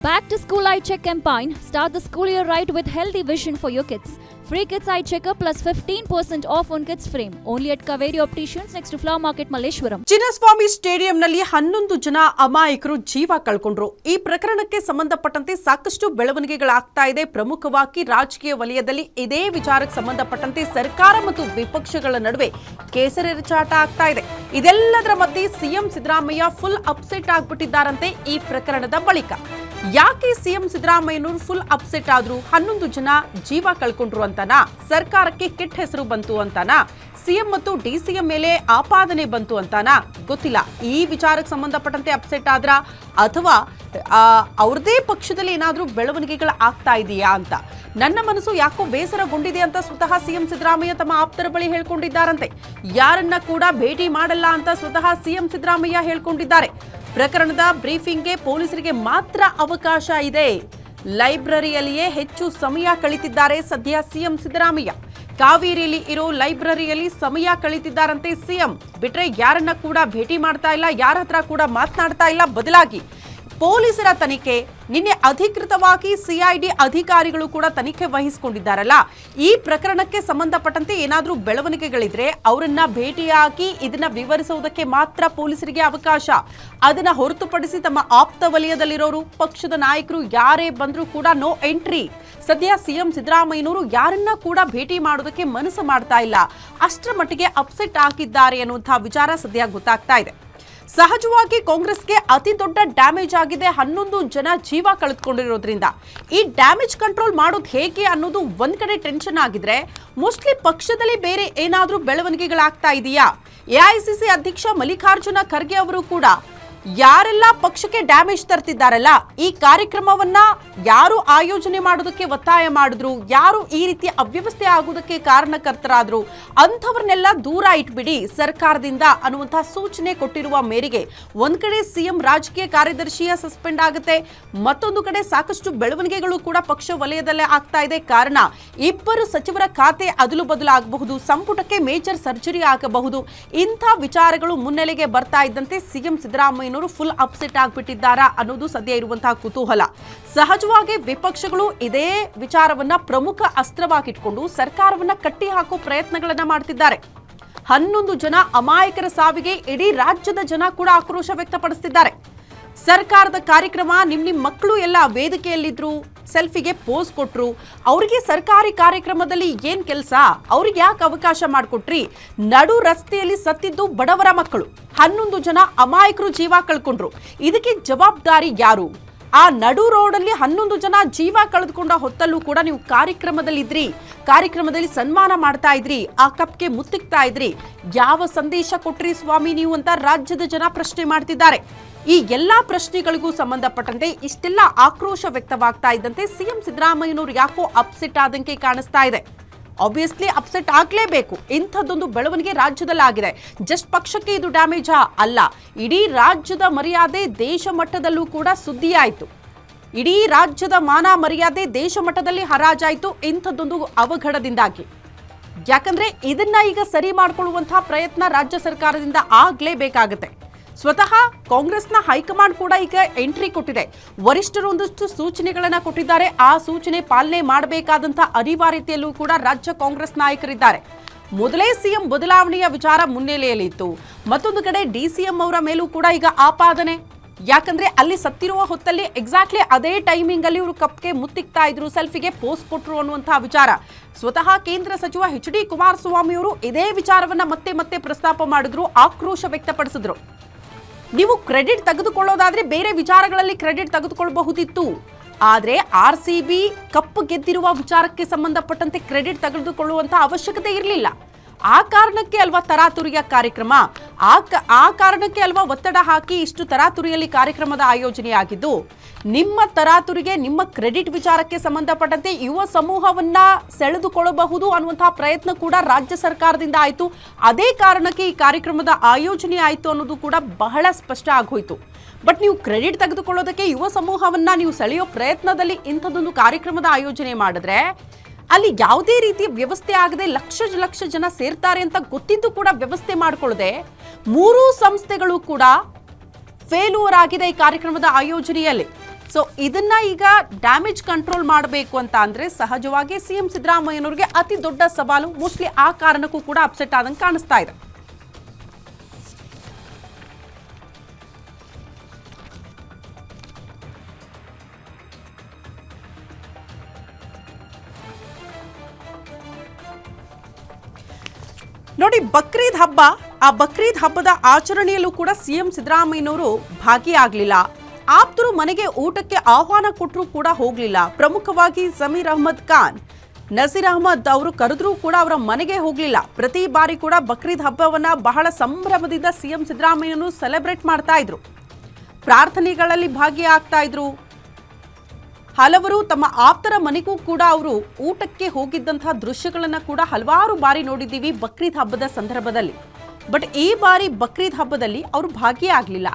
Back to School Eye Check campaign. Start the school year right with healthy vision for your kids. Free Kids Eye Checker plus 15% off on kids frame. Only at Kaveri Opticians next to Flower Market, Malleshwaram. Chinnaswamy ಸ್ಟೇಡಿಯಂನಲ್ಲಿ 11 ಜನ ಅಮಾಯಕರು ಜೀವ ಕಳ್ಕೊಂಡ್ರು. ಈ ಪ್ರಕರಣಕ್ಕೆ ಸಂಬಂಧಪಟ್ಟಂತೆ ಸಾಕಷ್ಟು ಬೆಳವಣಿಗೆಗಳಾಗ್ತಾ ಇದೆ. ಪ್ರಮುಖವಾಗಿ ರಾಜಕೀಯ ವಲಯದಲ್ಲಿ ಇದೇ ವಿಚಾರಕ್ಕೆ ಸಂಬಂಧಪಟ್ಟಂತೆ ಸರ್ಕಾರ ಮತ್ತು ವಿಪಕ್ಷಗಳ ನಡುವೆ ಕೇಸರಿಚಾಟ ಆಗ್ತಾ ಇದೆ. ಇದೆಲ್ಲದರ ಮಧ್ಯೆ ಸಿಎಂ ಸಿದ್ದರಾಮಯ್ಯ ಫುಲ್ ಅಪ್ಸೆಟ್ ಆಗ್ಬಿಟ್ಟಿದ್ದಾರಂತೆ ಈ ಪ್ರಕರಣದ ಬಳಿಕ. ಯಾಕೆ ಸಿಎಂ ಸಿದ್ದರಾಮಯ್ಯನವರು ಫುಲ್ ಅಪ್ಸೆಟ್ ಆದ್ರು? 11 ಜನ ಜೀವ ಕಳ್ಕೊಂಡ್ರು ಅಂತನಾ? ಸರ್ಕಾರಕ್ಕೆ ಕೆಟ್ಟ ಹೆಸರು ಬಂತು ಅಂತನಾ? ಸಿಎಂ ಮತ್ತು ಡಿಸಿಎಂ ಮೇಲೆ ಆಪಾದನೆ ಬಂತು ಅಂತಾನಾ? ಗೊತ್ತಿಲ್ಲ. ಈ ವಿಚಾರಕ್ಕೆ ಸಂಬಂಧಪಟ್ಟಂತೆ ಅಪ್ಸೆಟ್ ಆದ್ರ ಅಥವಾ ಅವ್ರದೇ ಪಕ್ಷದಲ್ಲಿ ಏನಾದ್ರೂ ಬೆಳವಣಿಗೆಗಳು ಆಗ್ತಾ ಇದೆಯಾ ಅಂತ ನನ್ನ ಮನಸ್ಸು ಯಾಕೋ ಬೇಸರಗೊಂಡಿದೆ ಅಂತ ಸ್ವತಃ ಸಿಎಂ ಸಿದ್ದರಾಮಯ್ಯ ತಮ್ಮ ಆಪ್ತರ ಬಳಿ ಹೇಳ್ಕೊಂಡಿದ್ದಾರಂತೆ. ಯಾರನ್ನ ಕೂಡ ಭೇಟಿ ಮಾಡಲ್ಲ ಅಂತ ಸ್ವತಃ ಸಿಎಂ ಸಿದ್ದರಾಮಯ್ಯ ಹೇಳ್ಕೊಂಡಿದ್ದಾರೆ. ಪ್ರಕರಣದ ಬ್ರೀಫಿಂಗ್ಗೆ ಪೊಲೀಸರಿಗೆ ಮಾತ್ರ ಅವಕಾಶ ಇದೆ. ಲೈಬ್ರರಿಯಲ್ಲಿಯೇ ಹೆಚ್ಚು ಸಮಯ ಕಳೆದಿದ್ದಾರೆ ಸದ್ಯ ಸಿಎಂ ಸಿದ್ದರಾಮಯ್ಯ. ಕಾವೇರಿಯಲ್ಲಿ ಇರೋ ಲೈಬ್ರರಿಯಲ್ಲಿ ಸಮಯ ಕಳೆದಿದ್ದಾರಂತೆ ಸಿಎಂ. ಬಿಟ್ರೆ ಯಾರನ್ನ ಕೂಡ ಭೇಟಿ ಮಾಡ್ತಾ ಇಲ್ಲ, ಯಾರ ಹತ್ರ ಕೂಡ ಮಾತನಾಡ್ತಾ ಇಲ್ಲ. ಬದಲಾಗಿ ಪೊಲೀಸರ ತನಿಖೆ, ನಿನ್ನೆ ಅಧಿಕೃತವಾಗಿ ಸಿಐಡಿ ಅಧಿಕಾರಿಗಳು ಕೂಡ ತನಿಖೆ ವಹಿಸಿಕೊಂಡಿದ್ದಾರಲ್ಲ, ಈ ಪ್ರಕರಣಕ್ಕೆ ಸಂಬಂಧಪಟ್ಟಂತೆ ಏನಾದರೂ ಬೆಳವಣಿಗೆಗಳಿದ್ರೆ ಅವರನ್ನ ಭೇಟಿಯಾಗಿ ಇದನ್ನ ವಿವರಿಸುವುದಕ್ಕೆ ಮಾತ್ರ ಪೊಲೀಸರಿಗೆ ಅವಕಾಶ. ಅದನ್ನ ಹೊರತುಪಡಿಸಿ ತಮ್ಮ ಆಪ್ತ ವಲಯದಲ್ಲಿರೋರು, ಪಕ್ಷದ ನಾಯಕರು ಯಾರೇ ಬಂದರೂ ಕೂಡ ನೋ ಎಂಟ್ರಿ. ಸದ್ಯ ಸಿಎಂ ಸಿದ್ದರಾಮಯ್ಯನವರು ಯಾರನ್ನ ಕೂಡ ಭೇಟಿ ಮಾಡೋದಕ್ಕೆ ಮನಸ್ಸು ಮಾಡ್ತಾ ಇಲ್ಲ. ಅಷ್ಟರ ಮಟ್ಟಿಗೆ ಅಪ್ಸೆಟ್ ಆಗಿದ್ದಾರೆ ಅನ್ನುವಂತಹ ವಿಚಾರ ಸದ್ಯ ಗೊತ್ತಾಗ್ತಾ ಇದೆ. ಸಹಜವಾಗಿ ಕಾಂಗ್ರೆಸ್ಗೆ ಅತಿ ದೊಡ್ಡ ಡ್ಯಾಮೇಜ್ ಆಗಿದೆ. 11 ಜನ ಜೀವ ಕಳೆದುಕೊಂಡಿರೋದ್ರಿಂದ ಈ ಡ್ಯಾಮೇಜ್ ಕಂಟ್ರೋಲ್ ಮಾಡೋದು ಹೇಗೆ ಅನ್ನೋದು ಒಂದ್ ಕಡೆ ಟೆನ್ಷನ್ ಆಗಿದ್ರೆ, ಮೋಸ್ಟ್ಲಿ ಪಕ್ಷದಲ್ಲಿ ಬೇರೆ ಏನಾದ್ರೂ ಬೆಳವಣಿಗೆಗಳಾಗ್ತಾ ಇದೆಯಾ? ಎಐಸಿಸಿ ಅಧ್ಯಕ್ಷ ಮಲ್ಲಿಕಾರ್ಜುನ ಖರ್ಗೆ ಅವರು ಕೂಡ ಯಾರೆಲ್ಲ ಪಕ್ಷಕ್ಕೆ ಡ್ಯಾಮೇಜ್ ತರ್ತಿದ್ದಾರಲ್ಲ, ಈ ಕಾರ್ಯಕ್ರಮವನ್ನ ಯಾರು ಆಯೋಜನೆ ಮಾಡೋದಕ್ಕೆ ಒತ್ತಾಯ ಮಾಡಿದ್ರು, ಯಾರು ಈ ರೀತಿ ಅವ್ಯವಸ್ಥೆ ಆಗೋದಕ್ಕೆ ಕಾರಣಕರ್ತರಾದ್ರು, ಅಂಥವ್ರನ್ನೆಲ್ಲ ದೂರ ಇಟ್ಬಿಡಿ ಸರ್ಕಾರದಿಂದ ಅನ್ನುವಂತಹ ಸೂಚನೆ ಕೊಟ್ಟಿರುವ ಮೇರೆಗೆ ಒಂದ್ ಕಡೆ ಸಿಎಂ ರಾಜಕೀಯ ಕಾರ್ಯದರ್ಶಿಯ ಸಸ್ಪೆಂಡ್ ಆಗುತ್ತೆ, ಮತ್ತೊಂದು ಕಡೆ ಸಾಕಷ್ಟು ಬೆಳವಣಿಗೆಗಳು ಕೂಡ ಪಕ್ಷ ವಲಯದಲ್ಲೇ ಆಗ್ತಾ ಇದೆ. ಕಾರಣ, ಇಬ್ಬರು ಸಚಿವರ ಖಾತೆ ಅದಲು ಬದಲಾಗಬಹುದು, ಸಂಪುಟಕ್ಕೆ ಮೇಜರ್ ಸರ್ಜರಿ ಆಗಬಹುದು. ಇಂಥ ವಿಚಾರಗಳು ಮುನ್ನೆಲೆಗೆ ಬರ್ತಾ ಇದ್ದಂತೆ ಸಿಎಂ ಸಿದ್ದರಾಮಯ್ಯ ಫುಲ್ ಅಪ್ಸೆಟ್ ಆಗ್ಬಿಟ್ಟಿದ್ದಾರಾ ಅನ್ನೋದು ಸದ್ಯ ಇರುವಂತಹ ಕುತೂಹಲ. ಸಹಜವಾಗಿ ವಿಪಕ್ಷಗಳು ಇದೇ ವಿಚಾರವನ್ನ ಪ್ರಮುಖ ಅಸ್ತ್ರವಾಗಿಟ್ಕೊಂಡು ಸರ್ಕಾರವನ್ನ ಕಟ್ಟಿ ಹಾಕೋ ಪ್ರಯತ್ನಗಳನ್ನ ಮಾಡ್ತಿದ್ದಾರೆ. 11 ಜನ ಅಮಾಯಕರ ಸಾವಿಗೆ ಇಡೀ ರಾಜ್ಯದ ಜನ ಕೂಡ ಆಕ್ರೋಶ ವ್ಯಕ್ತಪಡಿಸುತ್ತಿದ್ದಾರೆ. ಸರ್ಕಾರದ ಕಾರ್ಯಕ್ರಮ, ನಿಮ್ ಮಕ್ಕಳು ಎಲ್ಲ ವೇದಿಕೆಯಲ್ಲಿದ್ರು, ಸೆಲ್ಫಿಗೆ ಪೋಸ್ ಕೊಟ್ರು, ಅವರಿಗೆ ಸರ್ಕಾರಿ ಕಾರ್ಯಕ್ರಮದಲ್ಲಿ ಏನ್ ಕೆಲಸ? ಅವ್ರಿಗೆ ಯಾಕೆ ಅವಕಾಶ ಮಾಡಿಕೊಟ್ರಿ? ನಡು ರಸ್ತೆಯಲ್ಲಿ ಸತ್ತಿದ್ದು ಬಡವರ ಮಕ್ಕಳು, 11 ಜನ ಅಮಾಯಕರು ಜೀವ ಕಳ್ಕೊಂಡ್ರು. ಇದಕ್ಕೆ ಜವಾಬ್ದಾರಿ ಯಾರು? ಆ ನಡು ರೋಡಲ್ಲಿ 11 ಜನ ಜೀವ ಕಳೆದುಕೊಂಡ ಹೊತ್ತಲ್ಲೂ ಕೂಡ ನೀವು ಕಾರ್ಯಕ್ರಮದಲ್ಲಿದ್ರಿ, ಕಾರ್ಯಕ್ರಮದಲ್ಲಿ ಸನ್ಮಾನ ಮಾಡ್ತಾ ಇದ್ರಿ, ಆ ಕಪ್ಗೆ ಮುತ್ತಿಕ್ತಾ ಇದ್ರಿ. ಯಾವ ಸಂದೇಶ ಕೊಟ್ರಿ ಸ್ವಾಮಿ ನೀವು ಅಂತ ರಾಜ್ಯದ ಜನ ಪ್ರಶ್ನೆ ಮಾಡ್ತಿದ್ದಾರೆ. ಈ ಎಲ್ಲಾ ಪ್ರಶ್ನೆಗಳಿಗೂ ಸಂಬಂಧಪಟ್ಟಂತೆ ಇಷ್ಟೆಲ್ಲ ಆಕ್ರೋಶ ವ್ಯಕ್ತವಾಗ್ತಾ ಇದ್ದಂತೆ ಸಿಎಂ ಸಿದ್ದರಾಮಯ್ಯನವರು ಯಾಕೋ ಅಪ್ಸೆಟ್ ಆದಂಗೆ ಕಾಣಿಸ್ತಾ ಇದೆ. ಆಬ್ವಿಯಸ್ಲಿ ಅಪ್ಸೆಟ್ ಆಗ್ಲೇಬೇಕು. ಇಂಥದ್ದೊಂದು ಬೆಳವಣಿಗೆ ರಾಜ್ಯದಲ್ಲಿ ಆಗಿದೆ. ಜಸ್ಟ್ ಪಕ್ಷಕ್ಕೆ ಇದು ಡ್ಯಾಮೇಜ್ ಅಲ್ಲ, ಇಡೀ ರಾಜ್ಯದ ಮರ್ಯಾದೆ ದೇಶ ಮಟ್ಟದಲ್ಲೂ ಕೂಡ ಸುದ್ದಿ ಆಯಿತು. ಇಡೀ ರಾಜ್ಯದ ಮಾನ ಮರ್ಯಾದೆ ದೇಶ ಮಟ್ಟದಲ್ಲಿ ಹರಾಜಾಯಿತು ಇಂಥದ್ದೊಂದು ಅವಘಡದಿಂದಾಗಿ. ಯಾಕಂದ್ರೆ ಇದನ್ನ ಈಗ ಸರಿ ಮಾಡಿಕೊಳ್ಳುವಂತಹ ಪ್ರಯತ್ನ ರಾಜ್ಯ ಸರ್ಕಾರದಿಂದ ಆಗ್ಲೇಬೇಕಾಗತ್ತೆ. ಸ್ವತಃ ಕಾಂಗ್ರೆಸ್ನ ಹೈಕಮಾಂಡ್ ಕೂಡ ಈಗ ಎಂಟ್ರಿ ಕೊಟ್ಟಿದೆ. ವರಿಷ್ಠರು ಒಂದಷ್ಟು ಸೂಚನೆಗಳನ್ನ ಕೊಟ್ಟಿದ್ದಾರೆ. ಆ ಸೂಚನೆ ಪಾಲನೆ ಮಾಡಬೇಕಾದಂತಹ ಅನಿವಾರ್ಯತೆಯಲ್ಲೂ ಕೂಡ ರಾಜ್ಯ ಕಾಂಗ್ರೆಸ್ ನಾಯಕರಿದ್ದಾರೆ. ಮೊದಲೇ ಸಿಎಂ ಬದಲಾವಣೆಯ ವಿಚಾರ ಮುನ್ನೆಲೆಯಲ್ಲಿ ಇತ್ತು. ಮತ್ತೊಂದು ಕಡೆ ಡಿಸಿಎಂ ಅವರ ಮೇಲೂ ಕೂಡ ಈಗ ಆಪಾದನೆ. ಯಾಕಂದ್ರೆ ಅಲ್ಲಿ ಸತ್ತಿರುವ ಹೊತ್ತಲ್ಲಿ ಎಕ್ಸಾಕ್ಟ್ಲಿ ಅದೇ ಟೈಮಿಂಗ್ ಅಲ್ಲಿ ಇವರು ಕಪ್ಗೆ ಮುತ್ತಿಕ್ತಾ ಇದ್ರು, ಸೆಲ್ಫಿಗೆ ಪೋಸ್ಟ್ ಕೊಟ್ರು ಅನ್ನುವಂತಹ ವಿಚಾರ ಸ್ವತಃ ಕೇಂದ್ರ ಸಚಿವ ಎಚ್.ಡಿ. ಕುಮಾರಸ್ವಾಮಿ ಅವರು ಇದೇ ವಿಚಾರವನ್ನ ಮತ್ತೆ ಮತ್ತೆ ಪ್ರಸ್ತಾಪ ಮಾಡಿದ್ರು, ಆಕ್ರೋಶ ವ್ಯಕ್ತಪಡಿಸಿದ್ರು. ನೀವು ಕ್ರೆಡಿಟ್ ತೆಗೆದುಕೊಳ್ಳೋದಾದ್ರೆ ಬೇರೆ ವಿಚಾರಗಳಲ್ಲಿ ಕ್ರೆಡಿಟ್ ತೆಗೆದುಕೊಳ್ಳಬಹುದಿತ್ತು, ಆದ್ರೆ RCB ಕಪ್ ಗೆದ್ದಿರುವ ವಿಚಾರಕ್ಕೆ ಸಂಬಂಧಪಟ್ಟಂತೆ ಕ್ರೆಡಿಟ್ ತೆಗೆದುಕೊಳ್ಳುವಂತ ಅವಶ್ಯಕತೆ ಇರಲಿಲ್ಲ. ಆ ಕಾರಣಕ್ಕೆ ಅಲ್ವಾ ತರಾತುರಿಯ ಕಾರ್ಯಕ್ರಮ, ಆ ಕಾರಣಕ್ಕೆ ಅಲ್ವಾ ಒತ್ತಡ ಹಾಕಿ ಇಷ್ಟು ತರಾತುರಿಯಲ್ಲಿ ಕಾರ್ಯಕ್ರಮದ ಆಯೋಜನೆ ಆಗಿದ್ದು. ನಿಮ್ಮ ತರಾತುರಿಗೆ, ನಿಮ್ಮ ಕ್ರೆಡಿಟ್ ವಿಚಾರಕ್ಕೆ ಸಂಬಂಧಪಟ್ಟಂತೆ ಯುವ ಸಮೂಹವನ್ನ ಸೆಳೆದುಕೊಳ್ಳಬಹುದು ಅನ್ನುವಂತಹ ಪ್ರಯತ್ನ ಕೂಡ ರಾಜ್ಯ ಸರ್ಕಾರದಿಂದ ಆಯಿತು. ಅದೇ ಕಾರಣಕ್ಕೆ ಈ ಕಾರ್ಯಕ್ರಮದ ಆಯೋಜನೆ ಆಯಿತು ಅನ್ನೋದು ಕೂಡ ಬಹಳ ಸ್ಪಷ್ಟ ಆಗೋಯ್ತು. ಬಟ್ ನೀವು ಕ್ರೆಡಿಟ್ ತೆಗೆದುಕೊಳ್ಳೋದಕ್ಕೆ ಯುವ ಸಮೂಹವನ್ನ ನೀವು ಸೆಳೆಯೋ ಪ್ರಯತ್ನದಲ್ಲಿ ಇಂಥದ್ದೊಂದು ಕಾರ್ಯಕ್ರಮದ ಆಯೋಜನೆ ಮಾಡಿದ್ರೆ ಅಲ್ಲಿ ಯಾವುದೇ ರೀತಿಯ ವ್ಯವಸ್ಥೆ ಆಗದೆ ಲಕ್ಷ ಜನ ಸೇರ್ತಾರೆ ಅಂತ ಗೊತ್ತಿದ್ದು ಕೂಡ ವ್ಯವಸ್ಥೆ ಮಾಡಿಕೊಳ್ಳದೆ 3 ಸಂಸ್ಥೆಗಳು ಕೂಡ ಫೇಲ್ಯೂರ್ ಆಗಿದೆ ಈ ಕಾರ್ಯಕ್ರಮದ ಆಯೋಜನೆಯಲ್ಲಿ. ಸೊ ಇದನ್ನ ಈಗ ಡ್ಯಾಮೇಜ್ ಕಂಟ್ರೋಲ್ ಮಾಡಬೇಕು ಅಂತ ಅಂದ್ರೆ ಸಹಜವಾಗಿ ಸಿಎಂ ಸಿದ್ದರಾಮಯ್ಯನವರಿಗೆ ಅತಿ ದೊಡ್ಡ ಸವಾಲು. ಮೋಸ್ಟ್ಲಿ ಆ ಕಾರಣಕ್ಕೂ ಕೂಡ ಅಪ್ಸೆಟ್ ಆದಂಗೆ ಕಾಣಿಸ್ತಾ ಇದೆ. ನೋಡಿ, ಬಕ್ರೀದ್ ಹಬ್ಬ, ಆ ಬಕ್ರೀದ್ ಹಬ್ಬದ ಆಚರಣೆಯಲ್ಲೂ ಕೂಡ ಸಿಎಂ ಸಿದ್ದರಾಮಯ್ಯನವರು ಭಾಗಿಯಾಗಲಿಲ್ಲ. ಆಪ್ತರು ಮನೆಗೆ ಊಟಕ್ಕೆ ಆಹ್ವಾನ ಕೊಟ್ಟರೂ ಕೂಡ ಹೋಗಲಿಲ್ಲ. ಪ್ರಮುಖವಾಗಿ ಜಮೀರ್ ಅಹ್ಮದ್ ಖಾನ್, ನಸೀರ್ ಅಹ್ಮದ್ ಅವರು ಕರೆದ್ರೂ ಕೂಡ ಅವರ ಮನೆಗೆ ಹೋಗಲಿಲ್ಲ. ಪ್ರತಿ ಬಾರಿ ಕೂಡ ಬಕ್ರೀದ್ ಹಬ್ಬವನ್ನ ಬಹಳ ಸಂಭ್ರಮದಿಂದ ಸಿಎಂ ಸಿದ್ದರಾಮಯ್ಯನವರು ಸೆಲೆಬ್ರೇಟ್ ಮಾಡ್ತಾ ಇದ್ರು. ಪ್ರಾರ್ಥನೆಗಳಲ್ಲಿ ಭಾಗಿಯಾಗ್ತಾ ಇದ್ರು. ಹಲವರು ತಮ್ಮ ಆಪ್ತರ ಮನೆಗೂ ಕೂಡ ಅವರು ಊಟಕ್ಕೆ ಹೋಗಿದ್ದಂತಹ ದೃಶ್ಯಗಳನ್ನ ಕೂಡ ಹಲವಾರು ಬಾರಿ ನೋಡಿದ್ದೀವಿ ಬಕ್ರೀದ್ ಹಬ್ಬದ ಸಂದರ್ಭದಲ್ಲಿ. ಬಟ್ ಈ ಬಾರಿ ಬಕ್ರೀದ್ ಹಬ್ಬದಲ್ಲಿ ಅವರು ಭಾಗಿಯಾಗಲಿಲ್ಲ.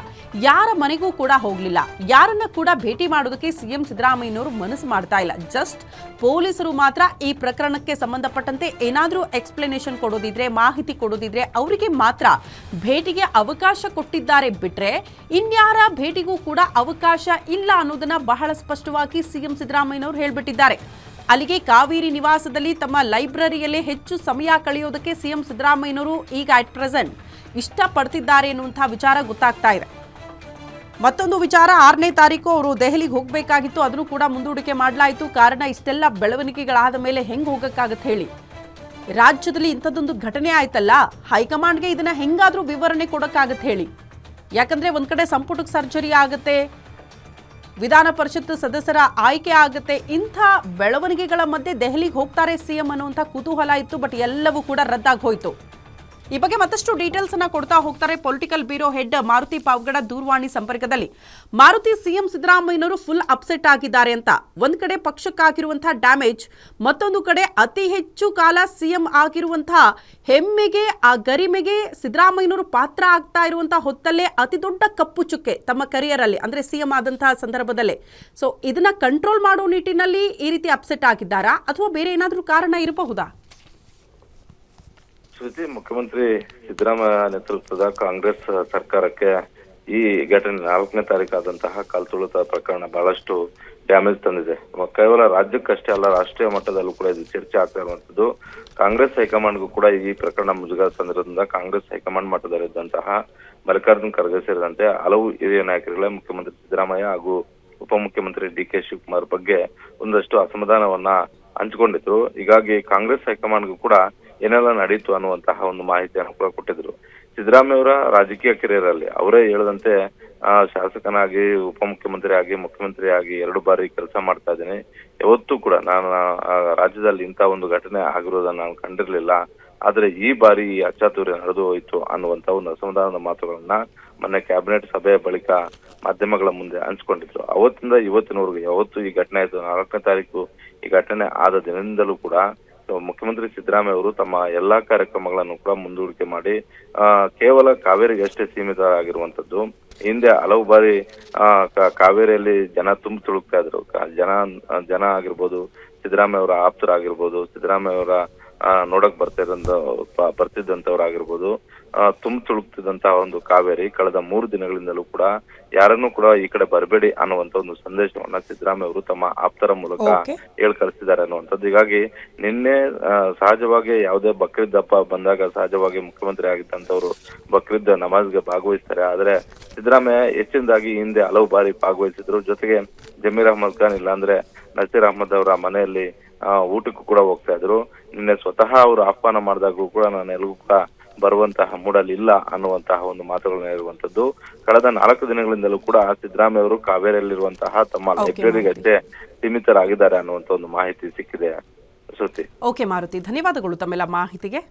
ಯಾರ ಮನೆಗೂ ಕೂಡ ಹೋಗಲಿಲ್ಲ. ಯಾರನ್ನ ಕೂಡ ಭೇಟಿ ಮಾಡೋದಕ್ಕೆ ಸಿಎಂ ಸಿದ್ದರಾಮಯ್ಯನವರು ಮನಸ್ಸು ಮಾಡ್ತಾ ಇಲ್ಲ. ಜಸ್ಟ್ ಪೊಲೀಸರು ಮಾತ್ರ ಈ ಪ್ರಕರಣಕ್ಕೆ ಸಂಬಂಧಪಟ್ಟಂತೆ ಏನಾದರೂ ಎಕ್ಸ್ಪ್ಲನೇಷನ್ ಕೊಡೋದಿದ್ರೆ, ಮಾಹಿತಿ ಕೊಡೋದಿದ್ರೆ ಅವರಿಗೆ ಮಾತ್ರ ಭೇಟಿಗೆ ಅವಕಾಶ ಕೊಟ್ಟಿದ್ದಾರೆ ಬಿಟ್ರೆ ಇನ್ಯಾರ ಭೇಟಿಗೂ ಕೂಡ ಅವಕಾಶ ಇಲ್ಲ ಅನ್ನೋದನ್ನ ಬಹಳ ಸ್ಪಷ್ಟವಾಗಿ ಸಿಎಂ ಸಿದ್ದರಾಮಯ್ಯನವರು ಹೇಳ್ಬಿಟ್ಟಿದ್ದಾರೆ. ಅಲ್ಲಿಗೆ ಕಾವೇರಿ ನಿವಾಸದಲ್ಲಿ ತಮ್ಮ ಲೈಬ್ರರಿಯಲ್ಲೇ ಹೆಚ್ಚು ಸಮಯ ಕಳೆಯೋದಕ್ಕೆ ಸಿಎಂ ಸಿದ್ದರಾಮಯ್ಯನವರು ಈಗ ಅಟ್ ಪ್ರೆಸೆಂಟ್ ಇಷ್ಟಪಡ್ತಿದ್ದಾರೆ ಎನ್ನುವಂತಹ ವಿಚಾರ ಗೊತ್ತಾಗ್ತಾ ಇದೆ. ಮತ್ತೊಂದು ವಿಚಾರ, 6ನೇ ತಾರೀಕು ಅವರು ದೆಹಲಿಗೆ ಹೋಗಬೇಕಾಗಿತ್ತು, ಅದನ್ನು ಕೂಡ ಮುಂದೂಡಿಕೆ ಮಾಡಲಾಯಿತು. ಕಾರಣ ಇಷ್ಟೆಲ್ಲ ಬೆಳವಣಿಗೆಗಳಾದ ಮೇಲೆ ಹೆಂಗೆ ಹೋಗಕ್ಕಾಗತ್ತೆ ಹೇಳಿ? ರಾಜ್ಯದಲ್ಲಿ ಇಂಥದ್ದೊಂದು ಘಟನೆ ಆಯ್ತಲ್ಲ, ಹೈಕಮಾಂಡ್ಗೆ ಇದನ್ನ ಹೆಂಗಾದ್ರೂ ವಿವರಣೆ ಕೊಡೋಕ್ಕಾಗತ್ತೆ ಹೇಳಿ? ಯಾಕಂದ್ರೆ ಒಂದ್ ಕಡೆ ಸಂಪುಟಕ್ಕೆ ಸರ್ಜರಿ ಆಗುತ್ತೆ, ವಿಧಾನ ಪರಿಷತ್ ಸದಸ್ಯರ ಆಯ್ಕೆ ಆಗುತ್ತೆ. ಇಂಥ ಬೆಳವಣಿಗೆಗಳ ಮಧ್ಯೆ ದೆಹಲಿಗೆ ಹೋಗ್ತಾರೆ ಸಿಎಂ ಅನ್ನುವಂಥ ಕುತೂಹಲ ಇತ್ತು. ಬಟ್ ಎಲ್ಲವೂ ಕೂಡ ರದ್ದಾಗಿ ಹೋಯಿತು. ಈ ಬಗ್ಗೆ ಮತ್ತಷ್ಟು ಡೀಟೇಲ್ಸ್ ಅನ್ನ ಕೊಡ್ತಾ ಹೋಗ್ತಾರೆ political bureau head Maruti Pavagada ದೂರವಾಣಿ ಸಂಪರ್ಕದಲ್ಲಿ. ಮಾರುತಿ, ಸಿಎಂ ಸಿದ್ದರಾಮಯ್ಯನವರು ಫುಲ್ ಅಪ್ಸೆಟ್ ಆಗಿದ್ದಾರೆ ಅಂತ ಒಂದ್ ಕಡೆ ಪಕ್ಷಕ್ಕಾಗಿರುವಂತಹ ಡ್ಯಾಮೇಜ್, ಮತ್ತೊಂದು ಕಡೆ ಅತಿ ಹೆಚ್ಚು ಕಾಲ ಸಿಎಂ ಆಗಿರುವಂತಹ ಹೆಮ್ಮೆಗೆ, ಆ ಗರಿಮೆಗೆ ಸಿದ್ದರಾಮಯ್ಯನವರು ಪಾತ್ರ ಆಗ್ತಾ ಇರುವಂತಹ ಹೊತ್ತಲ್ಲೇ ಅತಿ ದೊಡ್ಡ ಕಪ್ಪು ಚುಕ್ಕೆ ತಮ್ಮ ಕರಿಯರ್ ಅಲ್ಲಿ, ಅಂದ್ರೆ ಸಿಎಂ ಆದಂತಹ ಸಂದರ್ಭದಲ್ಲೇ. ಸೊ ಇದನ್ನ ಕಂಟ್ರೋಲ್ ಮಾಡೋ ನಿಟ್ಟಿನಲ್ಲಿ ಈ ರೀತಿ ಅಪ್ಸೆಟ್ ಆಗಿದ್ದಾರಾ ಅಥವಾ ಬೇರೆ ಏನಾದ್ರೂ ಕಾರಣ ಇರಬಹುದಾ? ಶ್ರುತಿ, ಮುಖ್ಯಮಂತ್ರಿ ಸಿದ್ದರಾಮಯ್ಯ ನೇತೃತ್ವದ ಕಾಂಗ್ರೆಸ್ ಸರ್ಕಾರಕ್ಕೆ ಈ ಘಟನೆ 4ನೇ ತಾರೀಕಾದಂತಹ ಕಲ್ತುಳಿತ ಪ್ರಕರಣ ಬಹಳಷ್ಟು ಡ್ಯಾಮೇಜ್ ತಂದಿದೆ. ಕೇವಲ ರಾಜ್ಯಕ್ಕಷ್ಟೇ ಅಲ್ಲ, ರಾಷ್ಟ್ರೀಯ ಮಟ್ಟದಲ್ಲೂ ಕೂಡ ಇದು ಚರ್ಚೆ ಆಗ್ತಾ ಇರುವಂತದ್ದು. ಕಾಂಗ್ರೆಸ್ ಹೈಕಮಾಂಡ್ಗೂ ಕೂಡ ಈ ಪ್ರಕರಣ ಮುಜುಗರ ತಂದಿರೋದ್ರಿಂದ ಕಾಂಗ್ರೆಸ್ ಹೈಕಮಾಂಡ್ ಮಟ್ಟದಲ್ಲಿದ್ದಂತಹ ಮಲ್ಲಿಕಾರ್ಜುನ್ ಖರ್ಗೆ ಸೇರಿದಂತೆ ಹಲವು ಹಿರಿಯ ನಾಯಕರುಗಳೇ ಮುಖ್ಯಮಂತ್ರಿ ಸಿದ್ದರಾಮಯ್ಯ ಹಾಗೂ ಉಪಮುಖ್ಯಮಂತ್ರಿ ಡಿ.ಕೆ. ಶಿವಕುಮಾರ್ ಬಗ್ಗೆ ಒಂದಷ್ಟು ಅಸಮಾಧಾನವನ್ನ ಹಂಚಿಕೊಂಡಿದ್ರು. ಹೀಗಾಗಿ ಕಾಂಗ್ರೆಸ್ ಹೈಕಮಾಂಡ್ಗೂ ಕೂಡ ಏನೆಲ್ಲ ನಡೀತು ಅನ್ನುವಂತಹ ಒಂದು ಮಾಹಿತಿಯನ್ನು ಕೂಡ ಕೊಟ್ಟಿದ್ರು. ಸಿದ್ದರಾಮಯ್ಯ ಅವರ ರಾಜಕೀಯ ಕೆರಿಯರ್ ಅಲ್ಲಿ ಅವರೇ ಹೇಳದಂತೆ ಶಾಸಕನಾಗಿ, ಉಪಮುಖ್ಯಮಂತ್ರಿ ಆಗಿ, ಮುಖ್ಯಮಂತ್ರಿ ಆಗಿ 2 ಬಾರಿ ಕೆಲಸ ಮಾಡ್ತಾ ಇದ್ದೀನಿ. ಯಾವತ್ತೂ ಕೂಡ ನಾನು ರಾಜ್ಯದಲ್ಲಿ ಇಂಥ ಒಂದು ಘಟನೆ ಆಗಿರೋದನ್ನ ನಾನು ಕಂಡಿರ್ಲಿಲ್ಲ. ಆದ್ರೆ ಈ ಬಾರಿ ಈ ಅಚಾತುರ್ಯ ನಡೆದು ಹೋಯಿತು ಅನ್ನುವಂತ ಒಂದು ಅಸಮಾಧಾನದ ಮಾತುಗಳನ್ನ ಮೊನ್ನೆ ಕ್ಯಾಬಿನೆಟ್ ಸಭೆಯ ಬಳಿಕ ಮಾಧ್ಯಮಗಳ ಮುಂದೆ ಹಂಚ್ಕೊಂಡಿದ್ರು. ಅವತ್ತಿಂದ ಇವತ್ತಿನವರೆಗೂ ಯಾವತ್ತು ಈ ಘಟನೆ ಆಯ್ತು, 4ನೇ ತಾರೀಕು ಈ ಘಟನೆ ಆದ ದಿನದಿಂದಲೂ ಕೂಡ ಮುಖ್ಯಮಂತ್ರಿ ಸಿದ್ದರಾಮಯ್ಯ ಅವರು ತಮ್ಮ ಎಲ್ಲಾ ಕಾರ್ಯಕ್ರಮಗಳನ್ನು ಕೂಡ ಮುಂದೂಡಿಕೆ ಮಾಡಿ ಕೇವಲ ಕಾವೇರಿಗೆ ಅಷ್ಟೇ ಸೀಮಿತ ಆಗಿರುವಂತದ್ದು. ಹಿಂದೆ ಹಲವು ಬಾರಿ ಕಾವೇರಿಯಲ್ಲಿ ಜನ ತುಳುಕ್ತಾ ಇದ್ರು. ಜನ ಆಗಿರ್ಬೋದು, ಸಿದ್ದರಾಮಯ್ಯ ಅವರ ಆಪ್ತರಾಗಿರ್ಬೋದು, ಸಿದ್ದರಾಮಯ್ಯ ಅವರ ನೋಡಕ್ ಬರ್ತಿದ್ದಂತವ್ರಾಗಿರ್ಬೋದು, ತುಳುಕ್ತಿದ್ದಂತಹ ಒಂದು ಕಾವೇರಿ ಕಳೆದ 3 ದಿನಗಳಿಂದಲೂ ಕೂಡ ಯಾರನ್ನೂ ಕೂಡ ಈ ಕಡೆ ಬರಬೇಡಿ ಅನ್ನುವಂತ ಒಂದು ಸಂದೇಶವನ್ನ ಸಿದ್ದರಾಮಯ್ಯ ಅವರು ತಮ್ಮ ಆಪ್ತರ ಮೂಲಕ ಕಳಿಸಿದ್ದಾರೆ ಅನ್ನುವಂಥದ್ದು. ಹೀಗಾಗಿ ನಿನ್ನೆ ಸಹಜವಾಗಿ ಯಾವುದೇ ಬಕ್ರೀದ್ ಹಬ್ಬ ಬಂದಾಗ ಸಹಜವಾಗಿ ಮುಖ್ಯಮಂತ್ರಿ ಆಗಿದ್ದಂತವ್ರು ಬಕ್ರೀದ್ ನಮಾಜ್ಗೆ ಭಾಗವಹಿಸ್ತಾರೆ. ಆದ್ರೆ ಸಿದ್ದರಾಮಯ್ಯ ಹೆಚ್ಚಿನದಾಗಿ ಹಿಂದೆ ಹಲವು ಬಾರಿ ಭಾಗವಹಿಸಿದ್ರು. ಜೊತೆಗೆ ಜಮೀರ್ ಅಹ್ಮದ್ ಖಾನ್ ಇಲ್ಲಾಂದ್ರೆ ನಸೀರ್ ಅಹ್ಮದ್ ಅವರ ಮನೆಯಲ್ಲಿ ಊಟಕ್ಕೂ ಕೂಡ ಹೋಗ್ತಾ ಇದ್ರು. ನಿನ್ನೆ ಸ್ವತಃ ಅವರು ಆಹ್ವಾನ ಮಾಡಿದಾಗೂ ಕೂಡ ನಾನು ಎಲ್ಗೂ ಕೂಡ ಬರುವಂತಹ ಮೂಡಲ್ಲಿ ಇಲ್ಲ ಅನ್ನುವಂತಹ ಒಂದು ಮಾತುಗಳನ್ನ ಇರುವಂತದ್ದು. ಕಳೆದ 4 ದಿನಗಳಿಂದಲೂ ಕೂಡ ಸಿದ್ದರಾಮಯ್ಯ ಅವರು ಕಾವೇರಿಯಲ್ಲಿರುವಂತಹ ತಮ್ಮ ಲೈಬ್ರರಿಗೆ ಅಷ್ಟೇ ಸೀಮಿತರಾಗಿದ್ದಾರೆ ಅನ್ನುವಂತ ಒಂದು ಮಾಹಿತಿ ಸಿಕ್ಕಿದೆ. ಶ್ರುತಿ. ಓಕೆ ಮಾರುತಿ, ಧನ್ಯವಾದಗಳು ತಮ್ಮೆಲ್ಲ ಮಾಹಿತಿಗೆ.